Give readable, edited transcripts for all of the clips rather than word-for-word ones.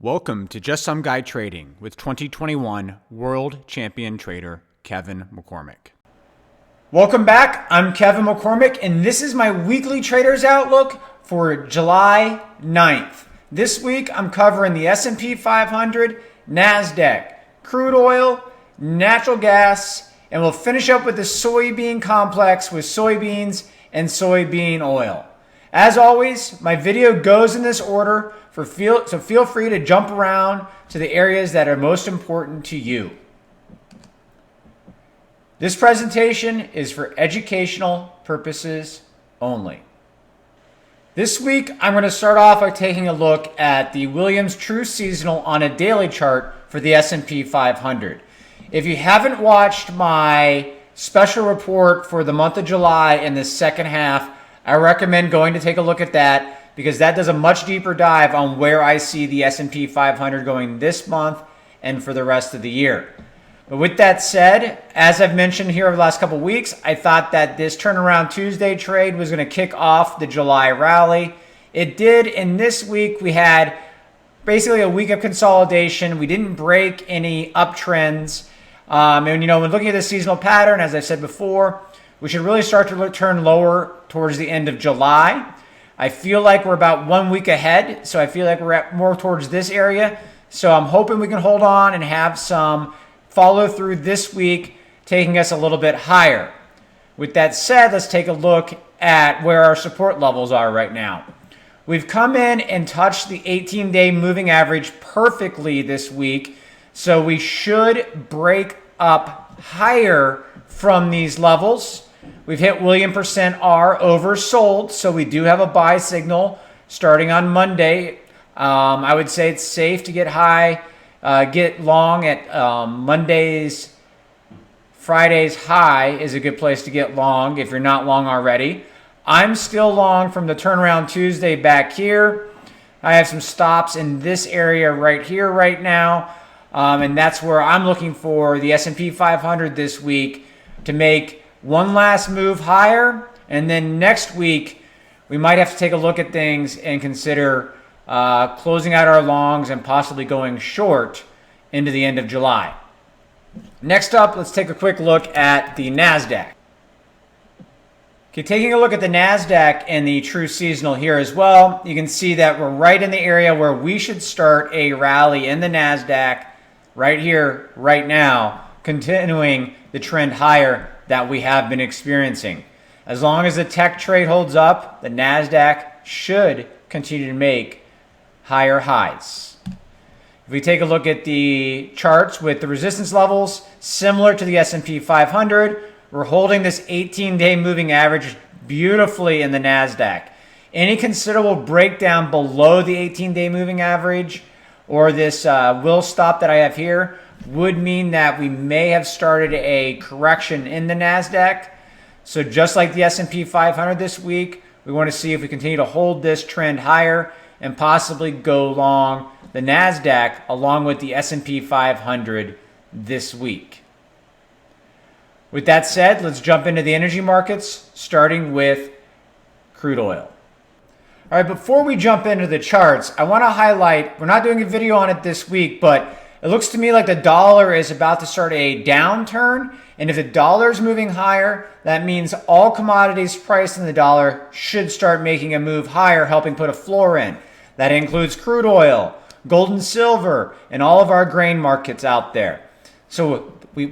Welcome to Just Some Guy Trading with 2021 World Champion Trader Kevin McCormick. Welcome back. I'm Kevin McCormick, and this is my weekly Traders Outlook for July 9th. This week, I'm covering the S&P 500, NASDAQ, crude oil, natural gas, and we'll finish up with the soybean complex with soybeans and soybean oil. As always, my video goes in this order, so feel free to jump around to the areas that are most important to you. This presentation is for educational purposes only. This week, I'm going to start off by taking a look at the Williams True Seasonal on a daily chart for the S&P 500. If you haven't watched my special report for the month of July in the second half, I recommend going to take a look at that because that does a much deeper dive on where I see the S&P 500 going this month and for the rest of the year. But with that said, as I've mentioned here over the last couple of weeks, I thought that this turnaround Tuesday trade was going to kick off the July rally. It did, and this week we had basically a week of consolidation. We didn't break any uptrends. And when looking at the seasonal pattern, as I said before, we should really start to turn lower towards the end of July. I feel like we're about 1 week ahead, so I feel like we're at more towards this area. So I'm hoping we can hold on and have some follow through this week, taking us a little bit higher. With that said, let's take a look at where our support levels are right now. We've come in and touched the 18-day moving average perfectly this week, so we should break up higher from these levels. We've hit William percent R oversold, so we do have a buy signal starting on Monday. I would say it's safe to get long at Mondays. Friday's high is a good place to get long if you're not long already. I'm still long from the turnaround Tuesday back here. I have some stops in this area right here right now, and that's where I'm looking for the S&P 500 this week to make one last move higher, and then next week we might have to take a look at things and consider closing out our longs and possibly going short into the end of July. Next up, let's take a quick look at the NASDAQ. Okay, taking a look at the NASDAQ and the True Seasonal here as well, you can see that we're right in the area where we should start a rally in the NASDAQ right here, right now, continuing the trend higher that we have been experiencing. As long as the tech trade holds up, the NASDAQ should continue to make higher highs. If we take a look at the charts with the resistance levels, similar to the S&P 500, we're holding this 18-day moving average beautifully in the NASDAQ. Any considerable breakdown below the 18-day moving average or this will stop that I have here would mean that we may have started a correction in the NASDAQ. So just like the S&P 500 this week, we want to see if we continue to hold this trend higher and possibly go long the NASDAQ along with the S&P 500 this week. With that said, let's jump into the energy markets, starting with crude oil. All right, before we jump into the charts, I want to highlight, we're not doing a video on it this week, but it looks to me like the dollar is about to start a downturn. And if the dollar is moving higher, that means all commodities priced in the dollar should start making a move higher, helping put a floor in. That includes crude oil, gold and silver, and all of our grain markets out there. So we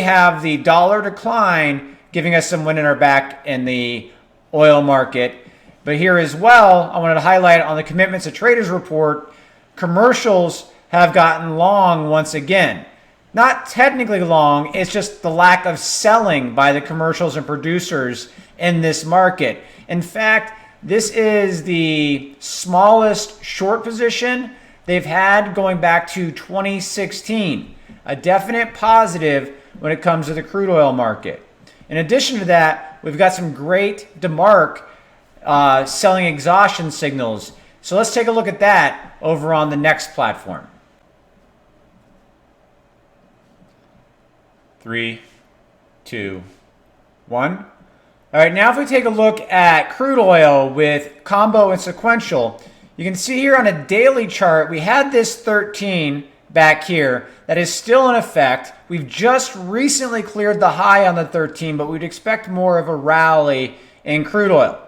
have the dollar decline giving us some wind in our back in the oil market. But here as well, I wanted to highlight on the Commitments of Traders report, commercials have gotten long once again. Not technically long, it's just the lack of selling by the commercials and producers in this market. In fact, this is the smallest short position they've had going back to 2016. A definite positive when it comes to the crude oil market. In addition to that, we've got some great DeMARK selling exhaustion signals. So let's take a look at that over on the next platform. 3, 2, 1. All right, now if we take a look at crude oil with combo and sequential, You can see here on a daily chart, we had this 13 back here that is still in effect. We've just recently cleared the high on the 13, but we'd expect more of a rally in crude oil.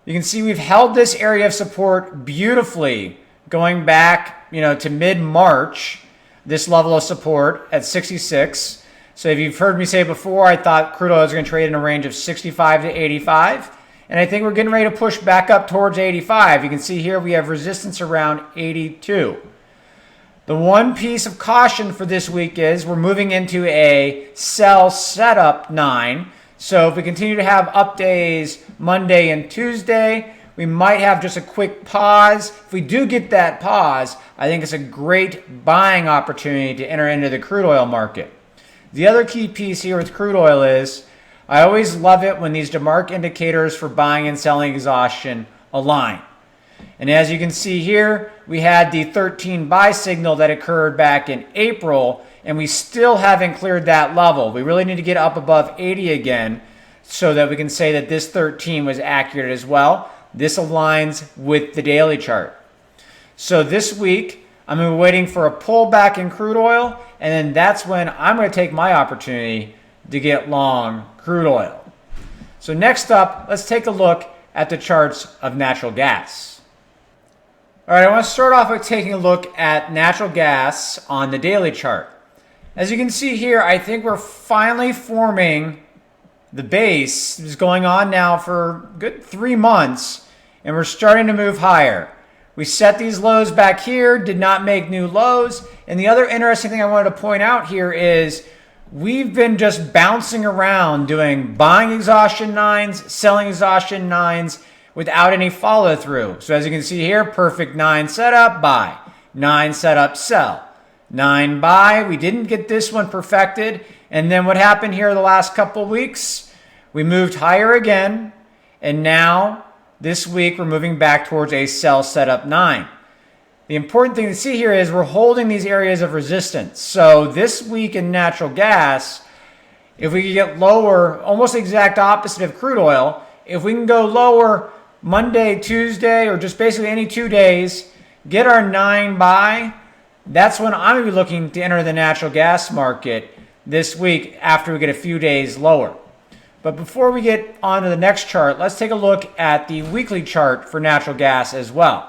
You can see we've held this area of support beautifully going back, to mid-March, this level of support at 66. So if you've heard me say before, I thought crude oil is going to trade in a range of 65 to 85. And I think we're getting ready to push back up towards 85. You can see here we have resistance around 82. The one piece of caution for this week is we're moving into a sell setup 9. So if we continue to have up days Monday and Tuesday, we might have just a quick pause. If we do get that pause, I think it's a great buying opportunity to enter into the crude oil market. The other key piece here with crude oil is I always love it when these DeMARK indicators for buying and selling exhaustion align. And as you can see here, we had the 13 buy signal that occurred back in April, and we still haven't cleared that level. We really need to get up above 80 again so that we can say that this 13 was accurate as well. This aligns with the daily chart. So this week, I'm going to be waiting for a pullback in crude oil, and then that's when I'm going to take my opportunity to get long crude oil. So next up, let's take a look at the charts of natural gas. All right, I want to start off by taking a look at natural gas on the daily chart. As you can see here, I think we're finally forming the base. This is going on now for a good 3 months, and we're starting to move higher. We set these lows back here, did not make new lows. And the other interesting thing I wanted to point out here is we've been just bouncing around doing buying exhaustion 9s, selling exhaustion 9s without any follow through. So as you can see here, perfect 9 setup, buy. 9 setup, sell. 9 buy. We didn't get this one perfected. And then what happened here the last couple weeks? We moved higher again. And now this week we're moving back towards a sell setup 9. The important thing to see here is we're holding these areas of resistance. So this week in natural gas, if we can get lower, almost the exact opposite of crude oil, if we can go lower Monday, Tuesday, or just basically any 2 days, get our 9 buy, that's when I'm going to be looking to enter the natural gas market this week after we get a few days lower. But before we get on to the next chart, let's take a look at the weekly chart for natural gas as well.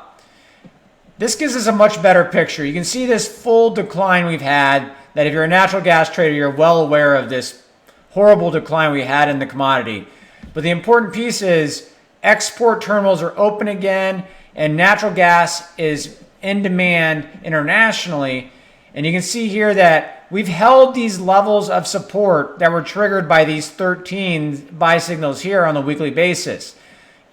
This gives us a much better picture. You can see this full decline we've had, that if you're a natural gas trader, you're well aware of this horrible decline we had in the commodity. But the important piece is export terminals are open again, and natural gas is in demand internationally. And you can see here that we've held these levels of support that were triggered by these 13 buy signals here on a weekly basis.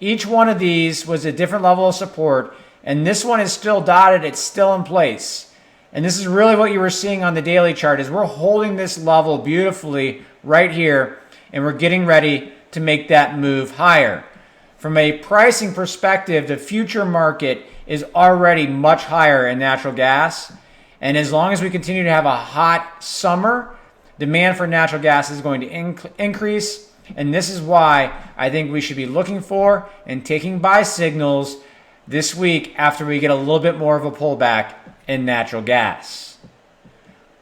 Each one of these was a different level of support, and this one is still dotted. It's still in place. And this is really what you were seeing on the daily chart, is we're holding this level beautifully right here, and we're getting ready to make that move higher. From a pricing perspective, the future market is already much higher in natural gas. And as long as we continue to have a hot summer, demand for natural gas is going to increase. And this is why I think we should be looking for and taking buy signals this week after we get a little bit more of a pullback in natural gas.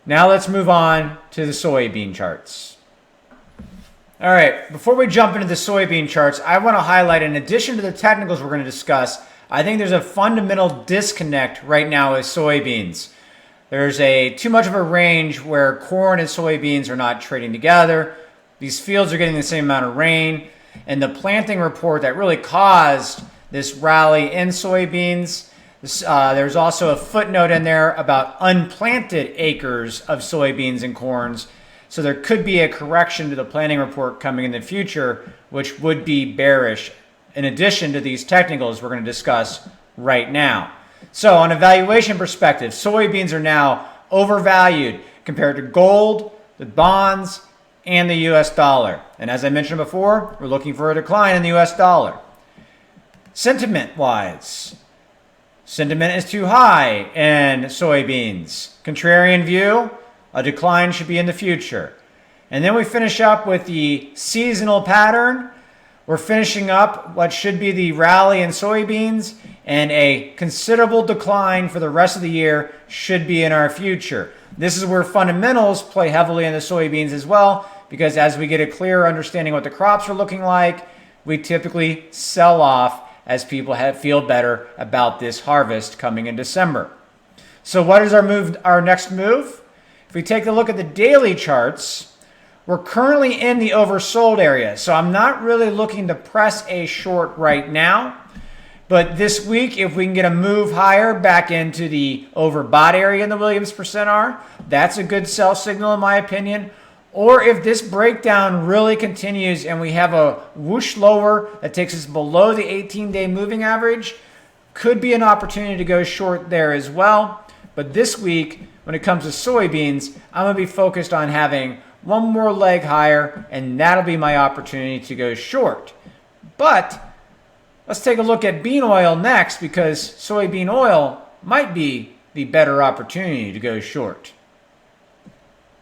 Now let's move on to the soybean charts. All right, before we jump into the soybean charts, I want to highlight, in addition to the technicals we're going to discuss, I think there's a fundamental disconnect right now with soybeans. There's too much of a range where corn and soybeans are not trading together. These fields are getting the same amount of rain. And the planting report that really caused this rally in soybeans, there's also a footnote in there about unplanted acres of soybeans and corns. So there could be a correction to the planting report coming in the future, which would be bearish, in addition to these technicals we're going to discuss right now. So on a valuation perspective, soybeans are now overvalued compared to gold, the bonds, and the US dollar. And as I mentioned before, we're looking for a decline in the US dollar. Sentiment-wise, sentiment is too high in soybeans. Contrarian view, a decline should be in the future. And then we finish up with the seasonal pattern. We're finishing up what should be the rally in soybeans, and a considerable decline for the rest of the year should be in our future. This is where fundamentals play heavily in the soybeans as well, because as we get a clearer understanding what the crops are looking like, we typically sell off as people feel better about this harvest coming in December. So what is our next move? If we take a look at the daily charts, we're currently in the oversold area. So I'm not really looking to press a short right now. But this week, if we can get a move higher back into the overbought area in the Williams %R, that's a good sell signal in my opinion. Or if this breakdown really continues and we have a whoosh lower that takes us below the 18-day moving average, could be an opportunity to go short there as well. But this week, when it comes to soybeans, I'm going to be focused on having one more leg higher, and that'll be my opportunity to go short. But let's take a look at bean oil next, because soybean oil might be the better opportunity to go short.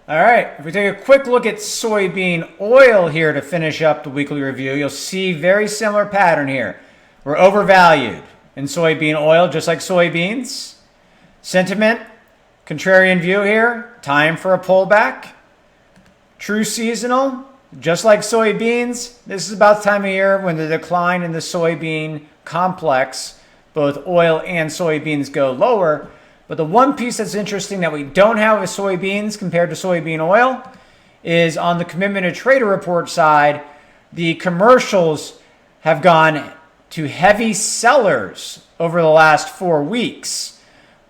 All right, if we take a quick look at soybean oil here to finish up the weekly review, you'll see very similar pattern here. We're overvalued in soybean oil, just like soybeans. Sentiment, contrarian view here, time for a pullback. True seasonal, just like soybeans, this is about the time of year when the decline in the soybean complex, both oil and soybeans, go lower. But the one piece that's interesting that we don't have with soybeans compared to soybean oil is on the commitment to trader report side, the commercials have gone to heavy sellers over the last 4 weeks,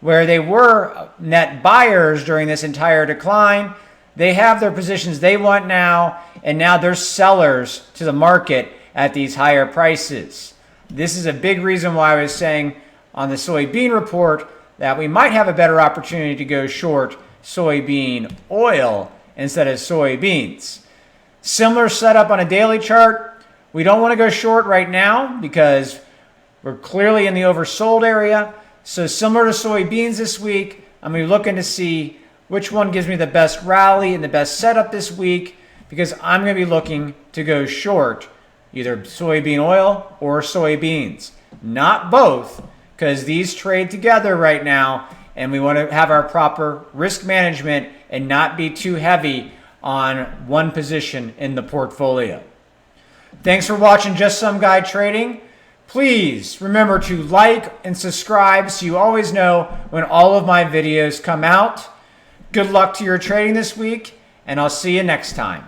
where they were net buyers during this entire decline. They have their positions they want now, and now they're sellers to the market at these higher prices. This is a big reason why I was saying on the soybean report that we might have a better opportunity to go short soybean oil instead of soybeans. Similar setup on a daily chart. We don't want to go short right now because we're clearly in the oversold area. So similar to soybeans this week, I'm going to be looking to see which one gives me the best rally and the best setup this week, because I'm going to be looking to go short either soybean oil or soybeans. Not both, because these trade together right now, and we want to have our proper risk management and not be too heavy on one position in the portfolio. Thanks for watching Just Some Guy Trading. Please remember to like and subscribe so you always know when all of my videos come out. Good luck to your trading this week, and I'll see you next time.